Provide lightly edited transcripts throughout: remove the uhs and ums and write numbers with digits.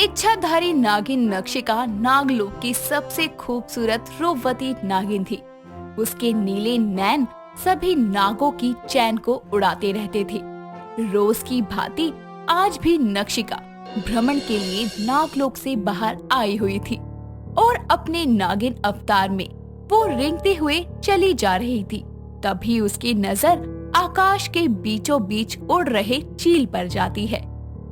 इच्छाधारी नागिन नक्षिका नागलोक की सबसे खूबसूरत रूपवती नागिन थी। उसके नीले नैन सभी नागों की चैन को उड़ाते रहते थे। रोज की भांति आज भी नक्षिका भ्रमण के लिए नागलोक से बाहर आई हुई थी और अपने नागिन अवतार में वो रेंगते हुए चली जा रही थी। तभी उसकी नजर आकाश के बीचों बीच उड़ रहे चील पर जाती है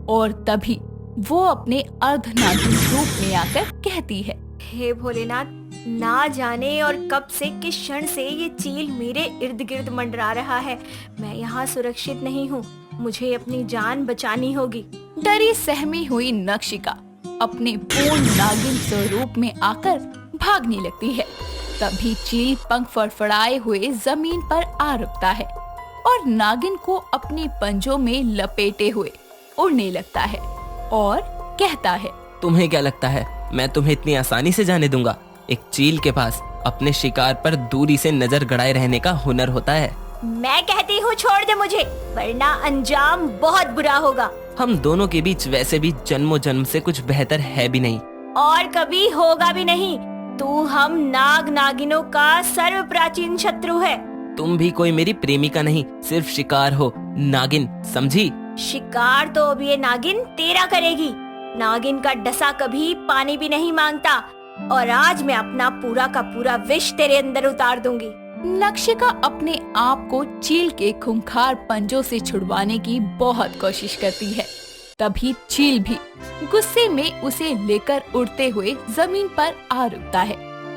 और तभी वो अपने अर्धनागिन रूप में आकर कहती है, हे भोलेनाथ, ना जाने और कब से किस क्षण से ये चील मेरे इर्द गिर्द मंडरा रहा है। मैं यहाँ सुरक्षित नहीं हूँ, मुझे अपनी जान बचानी होगी। डरी सहमी हुई नक्षिका अपने पूर्ण नागिन स्वरूप में आकर भागने लगती है। तभी चील पंख फड़फड़ाए हुए जमीन पर आ रुकता है और नागिन को अपने पंजों में लपेटे हुए उड़ने लगता है और कहता है, तुम्हें क्या लगता है मैं तुम्हें इतनी आसानी से जाने दूंगा? एक चील के पास अपने शिकार पर दूरी से नजर गड़ाए रहने का हुनर होता है। मैं कहती हूँ छोड़ दे मुझे, वरना अंजाम बहुत बुरा होगा। हम दोनों के बीच वैसे भी जन्मों जन्म से कुछ बेहतर है भी नहीं और कभी होगा भी नहीं। तू हम नाग नागिनों का सर्व प्राचीन शत्रु है। तुम भी कोई मेरी प्रेमिका नहीं, सिर्फ शिकार हो, नागिन, समझी? शिकार तो अब ये नागिन तेरा करेगी। नागिन का डसा कभी पानी भी नहीं मांगता और आज मैं अपना पूरा का पूरा विष तेरे अंदर उतार दूंगी। नक्षिका अपने आप को चील के खूंखार पंजों से छुड़वाने की बहुत कोशिश करती है। तभी चील भी गुस्से में उसे लेकर उड़ते हुए जमीन पर आ रुकता है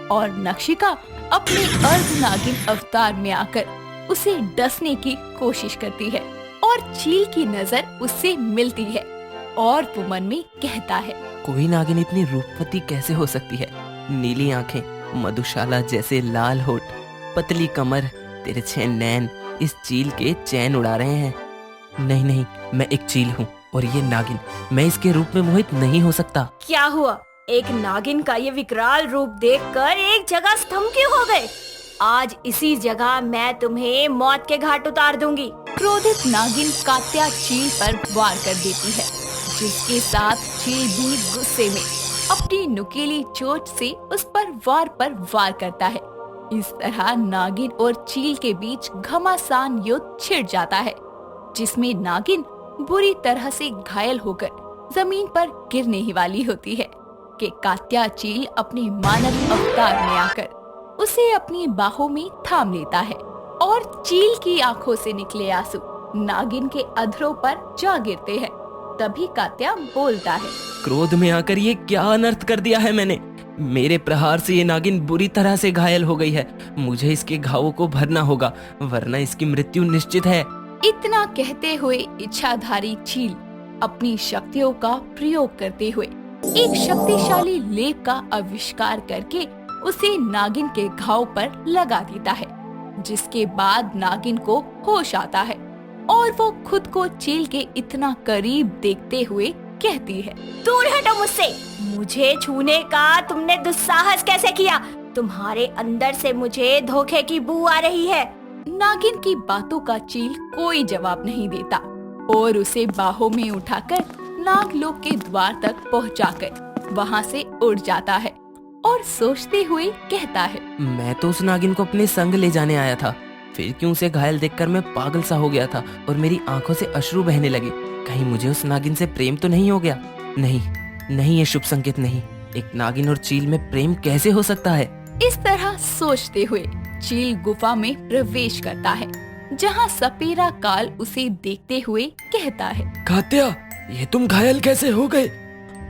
और नक्षिका अपने अर्धनागिन अवतार में आकर उसे डसने की कोशिश करती है और चील की नजर उससे मिलती है और वो मन में कहता है, कोई नागिन इतनी रूपवती कैसे हो सकती है? नीली आंखें, मधुशाला जैसे लाल होठ, पतली कमर, तिरछे नैन इस चील के चैन उड़ा रहे हैं। नहीं नहीं, मैं एक चील हूँ और ये नागिन, मैं इसके रूप में मोहित नहीं हो सकता। क्या हुआ? एक नागिन का ये विकराल रूप देखकर एक जगह स्तंभ क्यों हो गए? आज इसी जगह मैं तुम्हें मौत के घाट उतार दूंगी। क्रोधित नागिन कात्या चील पर वार कर देती है, जिसके साथ चील भी गुस्से में अपनी नुकीली चोंच से उस पर वार करता है। इस तरह नागिन और चील के बीच घमासान युद्ध छिड़ जाता है, जिसमें नागिन बुरी तरह से घायल होकर जमीन पर गिरने ही वाली होती है कि कात्या चील अपने मानव अवतार में आकर उसे अपनी बाहों में थाम लेता है और चील की आंखों से निकले आंसू नागिन के अधरों पर जा गिरते हैं। तभी कात्या बोलता है, क्रोध में आकर ये क्या अनर्थ कर दिया है मैंने? मेरे प्रहार से ये नागिन बुरी तरह से घायल हो गई है। मुझे इसके घावों को भरना होगा, वरना इसकी मृत्यु निश्चित है। इतना कहते हुए इच्छाधारी चील अपनी शक्तियों का प्रयोग करते हुए एक शक्तिशाली लेप का आविष्कार करके उसे नागिन के घाव पर लगा देता है, जिसके बाद नागिन को होश आता है और वो खुद को चील के इतना करीब देखते हुए कहती है, दूर हटो मुझसे। मुझे छूने का तुमने दुस्साहस कैसे किया? तुम्हारे अंदर से मुझे धोखे की बू आ रही है। नागिन की बातों का चील कोई जवाब नहीं देता और उसे बाहों में उठाकर नागलोक के द्वार तक पहुंचाकर वहां से उड़ जाता है और सोचते हुए कहता है, मैं तो उस नागिन को अपने संग ले जाने आया था, फिर क्यों उसे घायल देखकर मैं पागल सा हो गया था और मेरी आंखों से अश्रु बहने लगे। कहीं मुझे उस नागिन से प्रेम तो नहीं हो गया? नहीं नहीं, ये शुभ संकेत नहीं। एक नागिन और चील में प्रेम कैसे हो सकता है? इस तरह सोचते हुए चील गुफा में प्रवेश करता है, जहाँ सपेरा काल उसे देखते हुए कहता है, कात्या, ये तुम घायल कैसे हो गए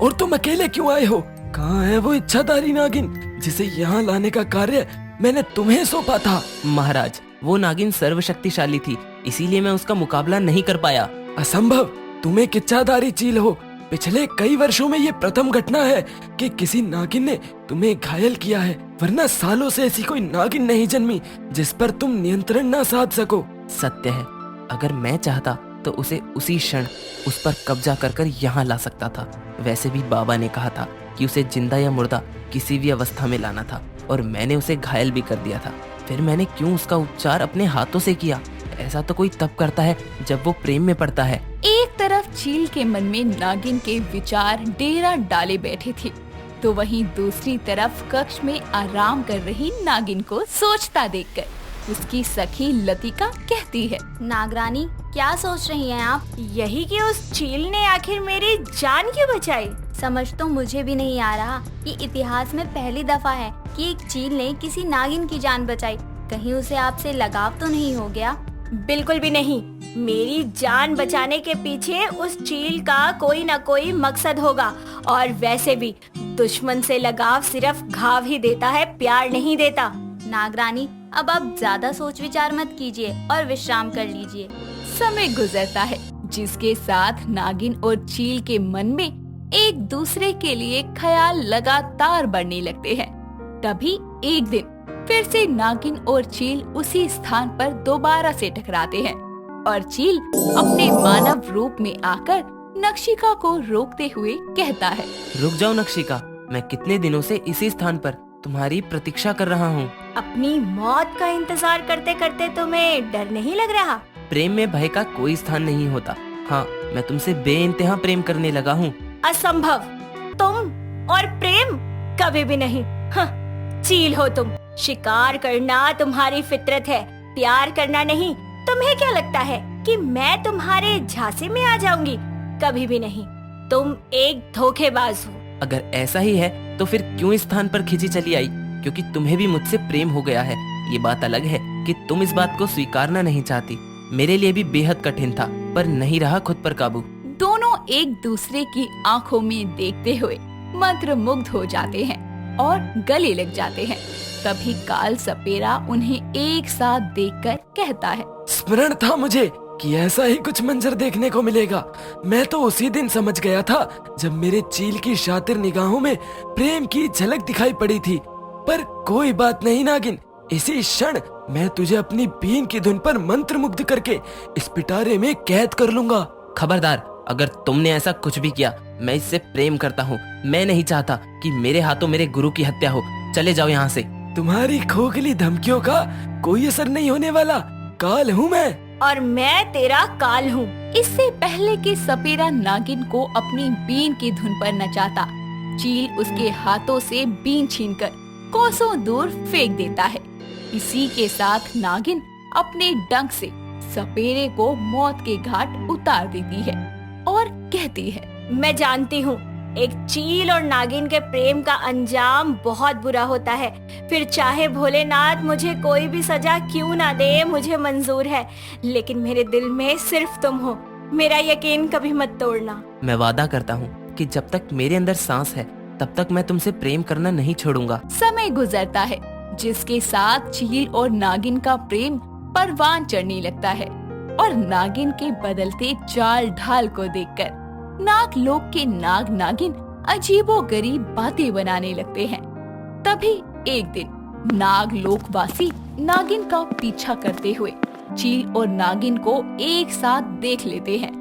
और तुम अकेले क्यों आए हो? कहाँ है वो इच्छाधारी नागिन जिसे यहाँ लाने का कार्य मैंने तुम्हें सौंपा था? महाराज, वो नागिन सर्वशक्तिशाली थी, इसीलिए मैं उसका मुकाबला नहीं कर पाया। असंभव, तुम एक इच्छाधारी चील हो। पिछले कई वर्षों में ये प्रथम घटना है कि किसी नागिन ने तुम्हें घायल किया है, वरना सालों से ऐसी कोई नागिन नहीं जन्मी जिस पर तुम नियंत्रण न साध सको। सत्य है, अगर मैं चाहता तो उसे उसी क्षण उस पर कब्जा कर यहाँ ला सकता था। वैसे भी बाबा ने कहा था कि उसे जिंदा या मुर्दा किसी भी अवस्था में लाना था और मैंने उसे घायल भी कर दिया था। फिर मैंने क्यों उसका उपचार अपने हाथों से किया? ऐसा तो कोई तब करता है जब वो प्रेम में पड़ता है। एक तरफ चील के मन में नागिन के विचार डेरा डाले बैठे थे, तो वहीं दूसरी तरफ कक्ष में आराम कर रही नागिन को सोचता देखकर उसकी सखी लतिका कहती है, नागरानी, क्या सोच रही हैं आप? यही कि उस चील ने आखिर मेरी जान क्यों बचाई। समझ तो मुझे भी नहीं आ रहा कि इतिहास में पहली दफा है कि एक चील ने किसी नागिन की जान बचाई। कहीं उसे आपसे लगाव तो नहीं हो गया? बिल्कुल भी नहीं। मेरी जान बचाने के पीछे उस चील का कोई न कोई मकसद होगा। और वैसे भी दुश्मन से लगाव सिर्फ घाव ही देता है, प्यार नहीं देता। नागरानी, अब आप ज्यादा सोच विचार मत कीजिए और विश्राम कर लीजिए। समय गुजरता है, जिसके साथ नागिन और चील के मन में एक दूसरे के लिए ख्याल लगातार बढ़ने लगते हैं। तभी एक दिन फिर से नागिन और चील उसी स्थान पर दोबारा से टकराते हैं और चील अपने मानव रूप में आकर नक्षिका को रोकते हुए कहता है, रुक जाओ नक्षिका, मैं कितने दिनों से इसी स्थान पर तुम्हारी प्रतीक्षा कर रहा हूँ। अपनी मौत का इंतजार करते करते तुम्हें डर नहीं लग रहा? प्रेम में भय का कोई स्थान नहीं होता। हाँ, मैं तुमसे बेइंतहा प्रेम करने लगा हूँ। असंभव। तुम और प्रेम कभी भी नहीं। चील हो तुम। शिकार करना तुम्हारी फितरत है, प्यार करना नहीं। तुम्हें क्या लगता है कि मैं तुम्हारे झांसे में आ जाऊंगी? कभी भी नहीं। तुम एक धोखेबाज हो। अगर ऐसा ही है तो फिर क्यों इस स्थान पर खिंची चली आई? क्योंकि तुम्हें भी मुझसे प्रेम हो गया है। ये बात अलग है कि तुम इस बात को स्वीकारना नहीं चाहती। मेरे लिए भी बेहद कठिन था, पर नहीं रहा खुद पर काबू। दोनों एक दूसरे की आंखों में देखते हुए मंत्रमुग्ध हो जाते हैं और गले लग जाते हैं। तभी काल सपेरा उन्हें एक साथ देखकर कहता है, स्मरण था मुझे कि ऐसा ही कुछ मंजर देखने को मिलेगा। मैं तो उसी दिन समझ गया था जब मेरे चील की शातिर निगाहों में प्रेम की झलक दिखाई पड़ी थी। पर कोई बात नहीं नागिन, इसी क्षण मैं तुझे अपनी बीन की धुन पर मंत्रमुग्ध करके इस पिटारे में कैद कर लूंगा। खबरदार, अगर तुमने ऐसा कुछ भी किया, मैं इससे प्रेम करता हूँ। मैं नहीं चाहता कि मेरे हाथों मेरे गुरु की हत्या हो। चले जाओ यहाँ से। तुम्हारी खोखली धमकियों का कोई असर नहीं होने वाला। काल हूँ मैं, और मैं तेरा काल हूँ। इससे पहले कि सपेरा नागिन को अपनी बीन की धुन पर नचाता, चील उसके हाथों से बीन छीनकर कोसों दूर फेंक देता है। इसी के साथ नागिन अपने डंक से सपेरे को मौत के घाट उतार देती है और कहती है, मैं जानती हूँ एक चील और नागिन के प्रेम का अंजाम बहुत बुरा होता है। फिर चाहे भोलेनाथ मुझे कोई भी सजा क्यों ना दे, मुझे मंजूर है। लेकिन मेरे दिल में सिर्फ तुम हो। मेरा यकीन कभी मत तोड़ना। मैं वादा करता हूँ कि जब तक मेरे अंदर सांस है तब तक मैं तुमसे प्रेम करना नहीं छोड़ूंगा। समय गुजरता है, जिसके साथ चील और नागिन का प्रेम परवान चढ़ने लगता है और नागिन के बदलते चाल ढाल को देखकर नाग लोक के नाग नागिन अजीबोगरीब बातें बनाने लगते हैं। तभी एक दिन नाग लोकवासी नागिन का पीछा करते हुए चील और नागिन को एक साथ देख लेते हैं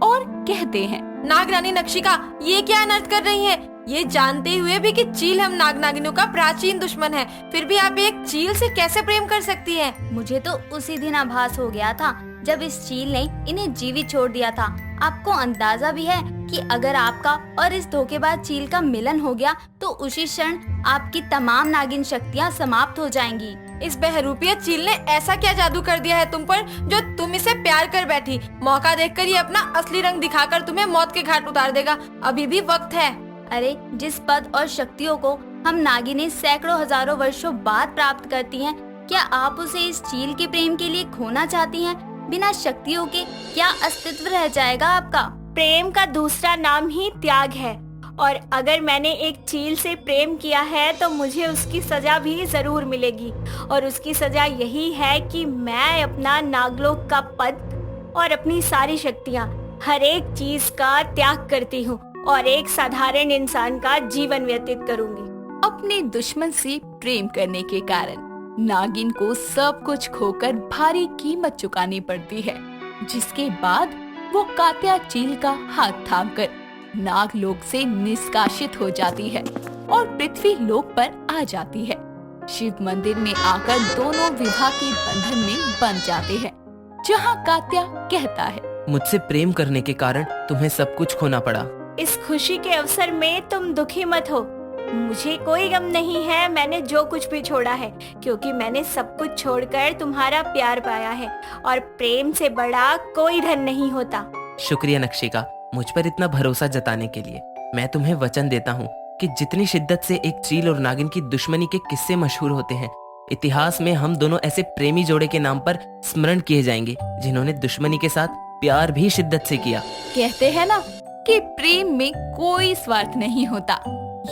और कहते हैं, नागरानी नक्षिका, ये क्या अनर्थ कर रही हैं? ये जानते हुए भी कि चील हम नाग नागिनों का प्राचीन दुश्मन है, फिर भी आप एक चील से कैसे प्रेम कर सकती हैं? मुझे तो उसी दिन आभास हो गया था जब इस चील ने इन्हें जीवित छोड़ दिया था। आपको अंदाजा भी है कि अगर आपका और इस धोखेबाज चील का मिलन हो गया तो उसी क्षण आपकी तमाम नागिन शक्तियाँ समाप्त हो जाएंगी। इस बहरूपिया चील ने ऐसा क्या जादू कर दिया है तुम पर जो तुम इसे प्यार कर बैठी? मौका देखकर ये अपना असली रंग दिखाकर तुम्हें मौत के घाट उतार देगा। अभी भी वक्त है। अरे, जिस पद और शक्तियों को हम नागिनें सैकड़ों हजारों वर्षों बाद प्राप्त करती हैं, क्या आप उसे इस चील के प्रेम के लिए खोना चाहती हैं? बिना शक्तियों के क्या अस्तित्व रह जाएगा आपका? प्रेम का दूसरा नाम ही त्याग है, और अगर मैंने एक चील से प्रेम किया है तो मुझे उसकी सजा भी जरूर मिलेगी। और उसकी सजा यही है कि मैं अपना नागलोक का पद और अपनी सारी शक्तियाँ, हर एक चीज का त्याग करती हूँ और एक साधारण इंसान का जीवन व्यतीत करूंगी। अपने दुश्मन से प्रेम करने के कारण नागिन को सब कुछ खोकर भारी कीमत चुकानी पड़ती है, जिसके बाद वो कात्या चील का हाथ थामकर नागलोक से निष्कासित हो जाती है और पृथ्वी लोक पर आ जाती है। शिव मंदिर में आकर दोनों विवाह के बंधन में बंध जाते हैं जहाँ कात्या कहता है, मुझसे प्रेम करने के कारण तुम्हें सब कुछ खोना पड़ा। इस खुशी के अवसर में तुम दुखी मत हो। मुझे कोई गम नहीं है, मैंने जो कुछ भी छोड़ा है, क्योंकि मैंने सब कुछ छोड़कर तुम्हारा प्यार पाया है और प्रेम से बड़ा कोई धन नहीं होता। शुक्रिया नक्शिका, मुझ पर इतना भरोसा जताने के लिए। मैं तुम्हें वचन देता हूँ कि जितनी शिद्दत से एक चील और नागिन की दुश्मनी के किस्से मशहूर होते हैं, इतिहास में हम दोनों ऐसे प्रेमी जोड़े के नाम पर स्मरण किए जाएंगे जिन्होंने दुश्मनी के साथ प्यार भी शिद्दत से किया। कहते हैं ना कि प्रेम में कोई स्वार्थ नहीं होता।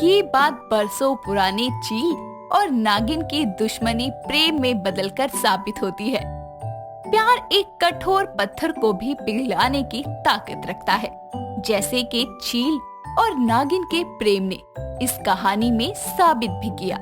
ये बात बरसों पुरानी चील और नागिन की दुश्मनी प्रेम में बदलकर साबित होती है। प्यार एक कठोर पत्थर को भी पिघलाने की ताकत रखता है, जैसे कि चील और नागिन के प्रेम ने इस कहानी में साबित भी किया।